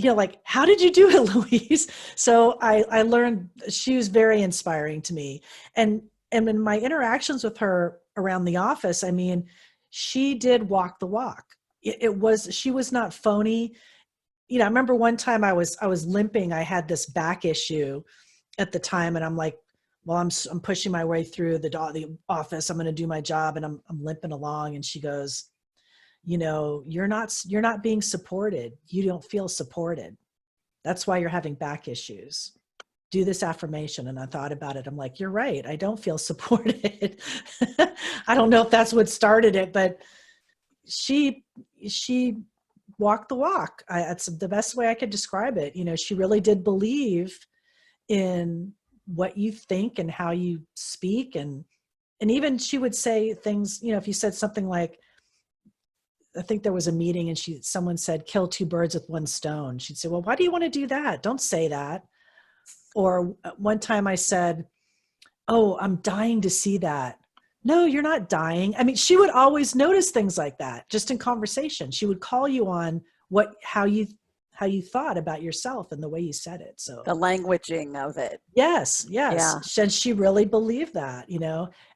like, how did you do it, Louise? So I learned she was very inspiring to me. And in my interactions with her around the office, I mean, she did walk the walk. She was not phony. I remember one time I was limping. I had this back issue at the time, and I'm like, well, I'm pushing my way through the office. I'm going to do my job, and I'm limping along. And she goes, you're not being supported. You don't feel supported. That's why you're having back issues. Do this affirmation. And I thought about it. I'm like, you're right. I don't feel supported. I don't know if that's what started it, but she walked the walk. That's the best way I could describe it. She really did believe in what you think and how you speak. And even she would say things, if you said something like, I think there was a meeting and someone said, kill two birds with one stone. She'd say, well, why do you want to do that? Don't say that. Or one time I said, oh, I'm dying to see that. No, you're not dying. I mean, she would always notice things like that just in conversation. She would call you on how you thought about yourself and the way you said it. So the languaging of it. Yes. Yeah. And she really believed that,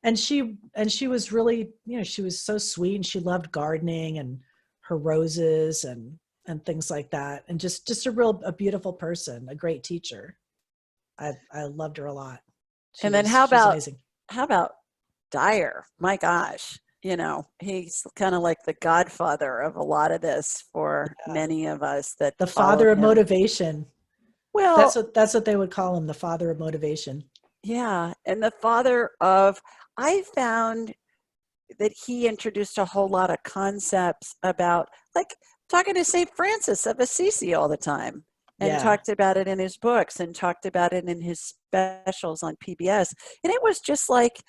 and she was really, she was so sweet, and she loved gardening and her roses and things like that. And just a beautiful person, a great teacher. I loved her a lot. And then how about Dyer? My gosh. He's kind of like the godfather of a lot of this for many of us. That the father of motivation. Well, that's what they would call him, the father of motivation. Yeah, and the father of, I found that he introduced a whole lot of concepts about, like, talking to St. Francis of Assisi all the time, and talked about it in his books and talked about it in his specials on PBS. And it was just like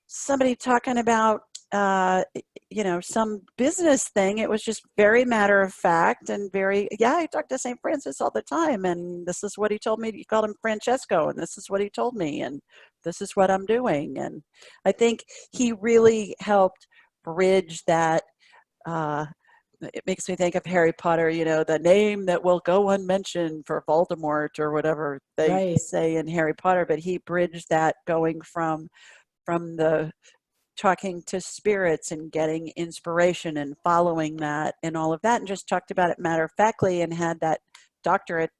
somebody talking about some business thing. It was just very matter of fact and I talked to St. Francis all the time, and this is what he told me. He called him Francesco, and this is what he told me, and this is what I'm doing. And I think he really helped bridge that. It makes me think of Harry Potter, the name that will go unmentioned for Voldemort or whatever they say in Harry Potter, but he bridged that going from the talking to spirits and getting inspiration and following that and all of that, and just talked about it matter-of-factly, and had that doctorate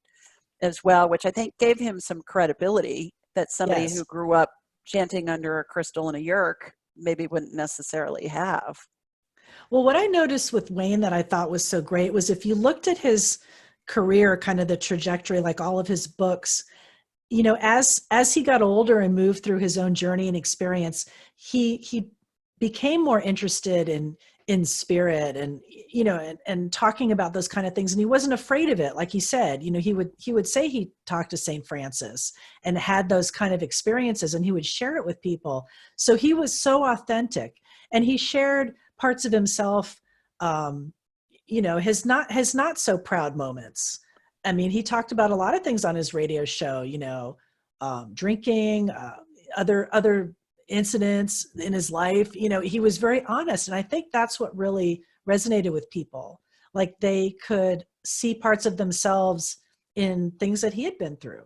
as well, which I think gave him some credibility that somebody who grew up chanting under a crystal in a yurk maybe wouldn't necessarily have. Well, what I noticed with Wayne that I thought was so great was if you looked at his career, kind of the trajectory, like all of his books, you know, as he got older and moved through his own journey and experience, he became more interested in spirit and, you know, and talking about those kind of things. And he wasn't afraid of it. Like he said, you know, he would say he talked to St. Francis and had those kind of experiences, and he would share it with people. So he was so authentic, and he shared parts of himself, you know, his not so proud moments. I mean, he talked about a lot of things on his radio show, you know, drinking, other incidents in his life. You know, he was very honest. And I think that's what really resonated with people. Like they could see parts of themselves in things that he had been through.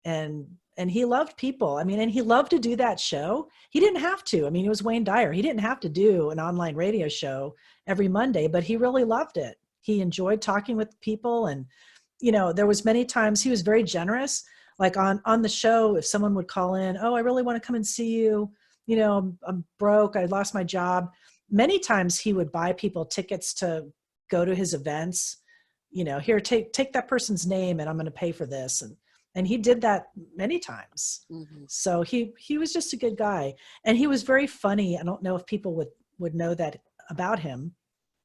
And he loved people. I mean, and he loved to do that show. He didn't have to. I mean, it was Wayne Dyer. He didn't have to do an online radio show every Monday, but he really loved it. He enjoyed talking with people. And, you know, there was many times he was very generous. Like on the show, if someone would call in, oh, I really want to come and see you. You know, I'm broke. I lost my job. Many times he would buy people tickets to go to his events. You know, here, take that person's name and I'm going to pay for this. And he did that many times. Mm-hmm. So he was just a good guy. And he was very funny. I don't know if people would know that about him,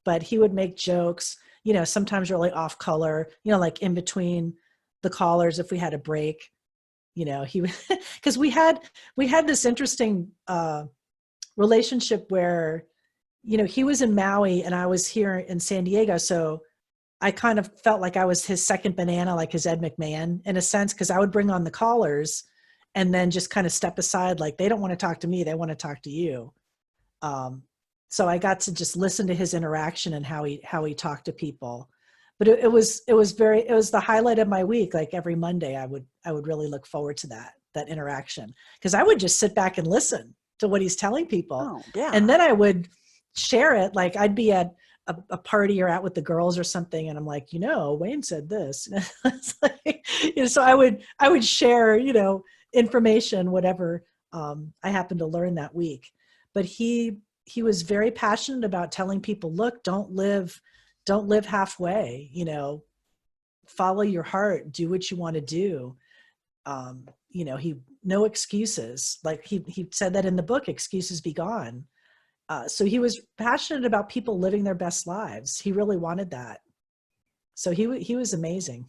but he would make jokes, you know, sometimes really off color, you know, like in between the callers, if we had a break, you know, he would, because we had this interesting relationship where, you know, he was in Maui and I was here in San Diego. So I kind of felt like I was his second banana, like his Ed McMahon in a sense, because I would bring on the callers and then just kind of step aside, like they don't want to talk to me, they want to talk to you. So I got to just listen to his interaction and how he talked to people. But it was the highlight of my week. Like every Monday, I would really look forward to that interaction, because I would just sit back and listen to what he's telling people. Oh, yeah. And then I would share it. Like I'd be at a party or out with the girls or something, and I'm like, you know, Wayne said this. It's like, you know, so I would share, you know, information, whatever I happened to learn that week. But he was very passionate about telling people, look, don't live halfway, you know, follow your heart, do what you want to do. You know, no excuses. Like he said that in the book, Excuses Be Gone. So he was passionate about people living their best lives. He really wanted that. So he was amazing.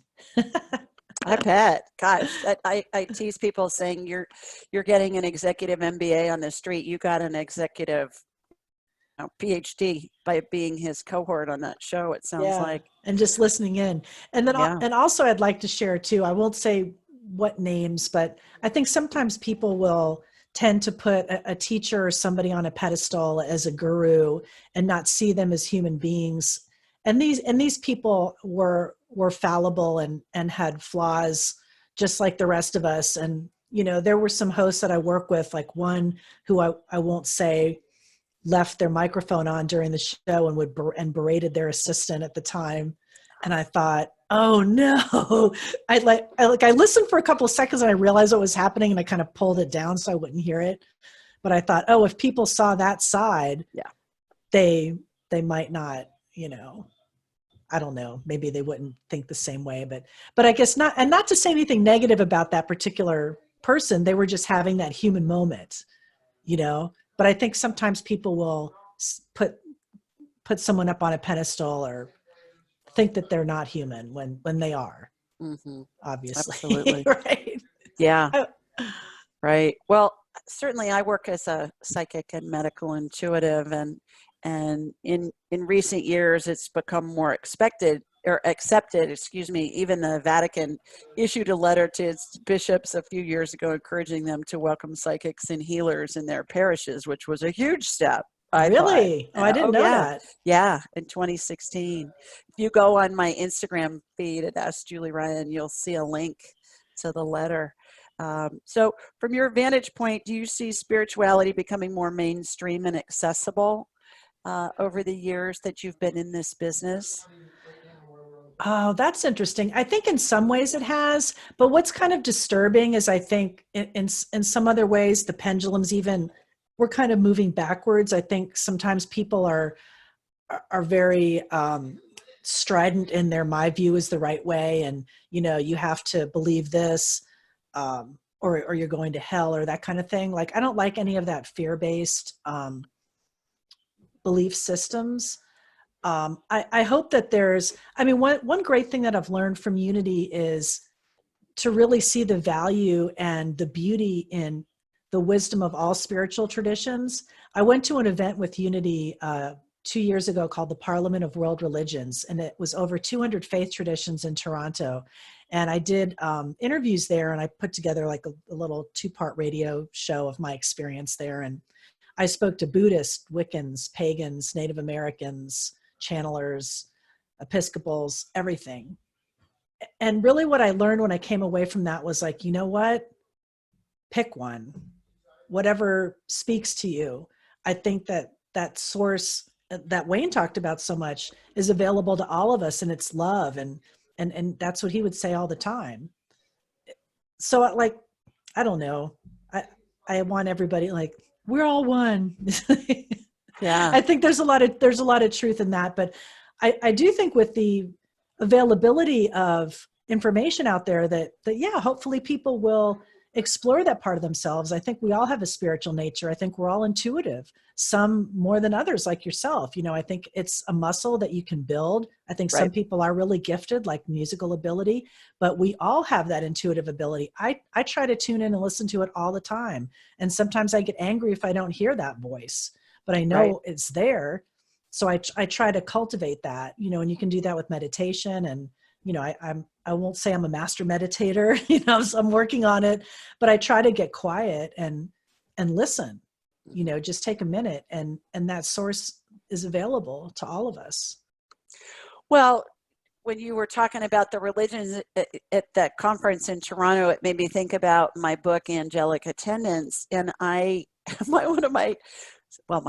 I bet. Gosh, I tease people saying you're getting an executive MBA on the street. You got an executive PhD by being his cohort on that show. It sounds like, and just listening in. And then and also I'd like to share too. I won't say what names, but I think sometimes people will tend to put a teacher or somebody on a pedestal as a guru and not see them as human beings. And these people were fallible and had flaws just like the rest of us. And, you know, there were some hosts that I work with, like one who I won't say, left their microphone on during the show and berated their assistant at the time. And I thought, oh no, I listened for a couple of seconds and I realized what was happening and I kind of pulled it down so I wouldn't hear it. But I thought, oh, if people saw that side, they might not, you know, I don't know, maybe they wouldn't think the same way, but I guess not. And not to say anything negative about that particular person, they were just having that human moment, you know. But I think sometimes people will put someone up on a pedestal or think that they're not human when they are. Mm-hmm. Obviously. Absolutely. Right. Yeah. Right. Well, certainly I work as a psychic and medical intuitive, and in recent years it's become more accepted. Even the Vatican issued a letter to its bishops a few years ago encouraging them to welcome psychics and healers in their parishes, which was a huge step. Really? Oh, I didn't know that. Yeah, in 2016. If you go on my Instagram feed at Ask Julie Ryan, you'll see a link to the letter. So from your vantage point, do you see spirituality becoming more mainstream and accessible over the years that you've been in this business? Oh, that's interesting. I think in some ways it has, but what's kind of disturbing is I think in some other ways, the pendulums we're kind of moving backwards. I think sometimes people are are very strident in their my view is the right way, and you have to believe this, or you're going to hell, or that kind of thing. Like, I don't like any of that fear-based belief systems. I hope that one great thing that I've learned from Unity is to really see the value and the beauty in the wisdom of all spiritual traditions. I went to an event with Unity 2 years ago called the Parliament of World Religions, and it was over 200 faith traditions in Toronto. And I did interviews there, and I put together like a little 2-part radio show of my experience there. And I spoke to Buddhists, Wiccans, pagans, Native Americans, channelers, Episcopals, everything. And really what I learned when I came away from that was like, you know what? Pick one, whatever speaks to you. I think that source that Wayne talked about so much is available to all of us, and it's love. And that's what he would say all the time. So like, I don't know. I want everybody, like, we're all one. Yeah. I think there's a lot of truth in that, but I do think with the availability of information out there that yeah, hopefully people will explore that part of themselves. I think we all have a spiritual nature. I think we're all intuitive, some more than others, like yourself. I think it's a muscle that you can build. I think some people are really gifted, like musical ability, but we all have that intuitive ability. I try to tune in and listen to it all the time. And sometimes I get angry if I don't hear that voice, but I know it's there. So I try to cultivate that, and you can do that with meditation. And, I won't say I'm a master meditator, so I'm working on it, but I try to get quiet and listen, just take a minute, and that source is available to all of us. Well, when you were talking about the religions at that conference in Toronto, it made me think about my book, Angelic Attendants. And my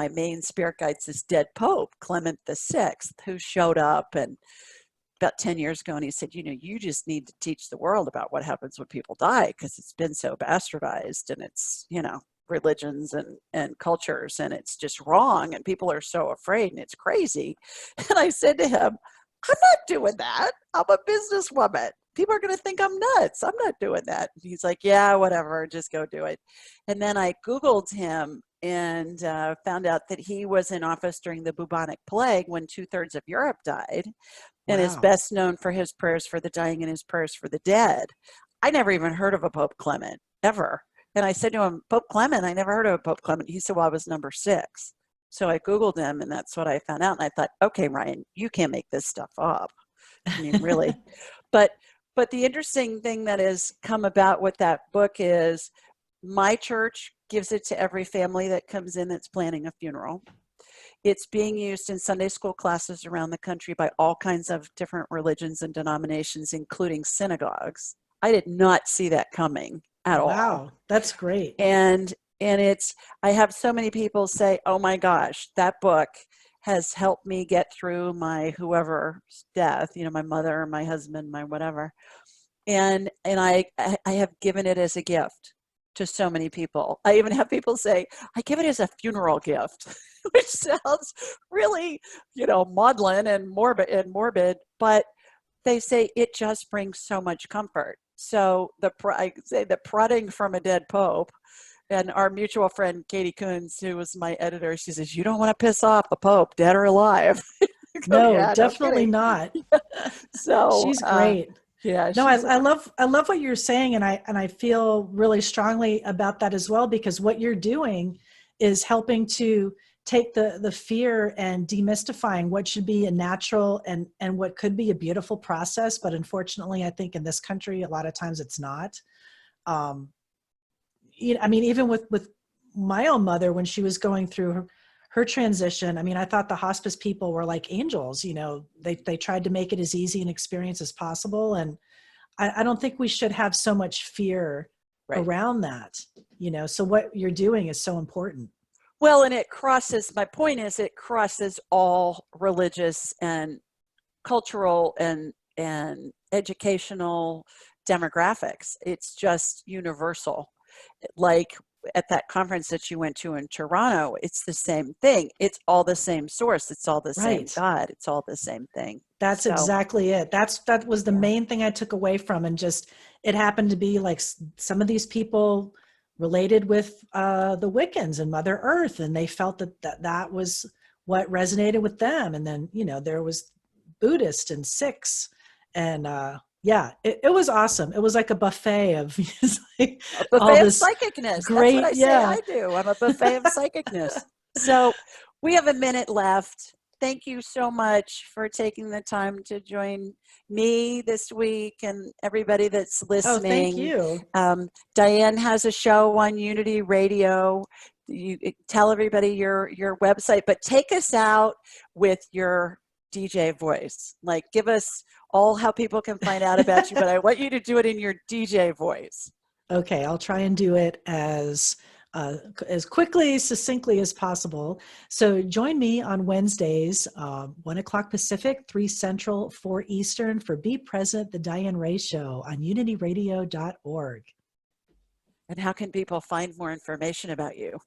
main spirit guides is dead Pope Clement VI, who showed up and about 10 years ago, and he said, you just need to teach the world about what happens when people die, because it's been so bastardized, and it's, religions and cultures, and it's just wrong, and people are so afraid, and it's crazy. And I said to him, I'm not doing that. I'm a businesswoman. People are going to think I'm nuts. I'm not doing that. And he's like, yeah, whatever, just go do it. And then I Googled him and found out that he was in office during the bubonic plague when 2/3 of Europe died, and is best known for his prayers for the dying and his prayers for the dead. I never even heard of a Pope Clement, ever. And I said to him, Pope Clement, I never heard of a Pope Clement. He said, well, I was number 6. So I Googled him, and that's what I found out. And I thought, okay, Ryan, you can't make this stuff up. I mean, really. But the interesting thing that has come about with that book is my church gives it to every family that comes in that's planning a funeral. It's being used in Sunday school classes around the country by all kinds of different religions and denominations, including synagogues. I did not see that coming at all. Wow, that's great. And I have so many people say, oh my gosh, that book has helped me get through my whoever's death, my mother, my husband, my whatever. And I have given it as a gift to so many people. I even have people say, I give it as a funeral gift, which sounds really, maudlin and morbid, but they say it just brings so much comfort. So I say the prodding from a dead pope, and our mutual friend, Katie Coons, who was my editor, she says, you don't want to piss off the Pope, dead or alive. No, yeah, definitely not. So she's great. Yeah. No, I love what you're saying. And I feel really strongly about that as well, because what you're doing is helping to take the fear and demystifying what should be a natural and what could be a beautiful process. But unfortunately, I think in this country, a lot of times it's not. I mean, even with my own mother, when she was going through her transition, I mean, I thought the hospice people were like angels. They tried to make it as easy an experience as possible. And I don't think we should have so much fear around that, so what you're doing is so important. Well, and my point is it crosses all religious and cultural and educational demographics. It's just universal. Like at that conference that you went to in Toronto, it's the same thing. It's all the same source. It's all the same Right. God. It's all the same thing. That's So, exactly it. That was the yeah. main thing I took away from, and just it happened to be like some of these people related with the Wiccans and Mother Earth, and they felt that was what resonated with them. And then there was Buddhist and Sikhs, and yeah, it was awesome. It was like a buffet of like A all buffet of this psychicness. That's what great, I say yeah. I do. I'm a buffet of psychicness. So we have a minute left. Thank you so much for taking the time to join me this week and everybody that's Oh, thank listening. you. Diane has a show on Unity Radio. You tell everybody your website, but take us out with your DJ voice. Like, give us all how people can find out about you, but I want you to do it in your DJ voice. Okay, I'll try and do it as quickly, succinctly as possible. So join me on Wednesdays, 1 o'clock Pacific, 3 Central, 4 Eastern for Be Present, the Diane Ray Show on unityradio.org. And how can people find more information about you?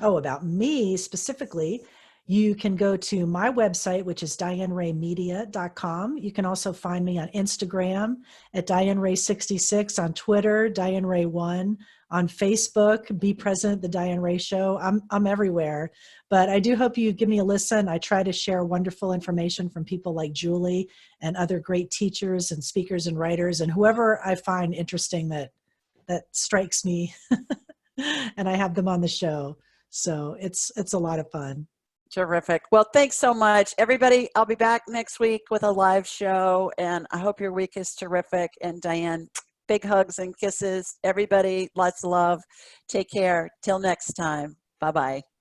Oh, about me specifically, you can go to my website, which is dianeraymedia.com. You can also find me on Instagram at DianeRay66, on Twitter, DianeRay1, on Facebook, Be Present, the Diane Ray Show. I'm everywhere, but I do hope you give me a listen. I try to share wonderful information from people like Julie and other great teachers and speakers and writers, and whoever I find interesting that strikes me, and I have them on the show. So it's a lot of fun. Terrific. Well, thanks so much, everybody. I'll be back next week with a live show, and I hope your week is terrific. And Diane, big hugs and kisses. Everybody, lots of love. Take care. Till next time. Bye-bye.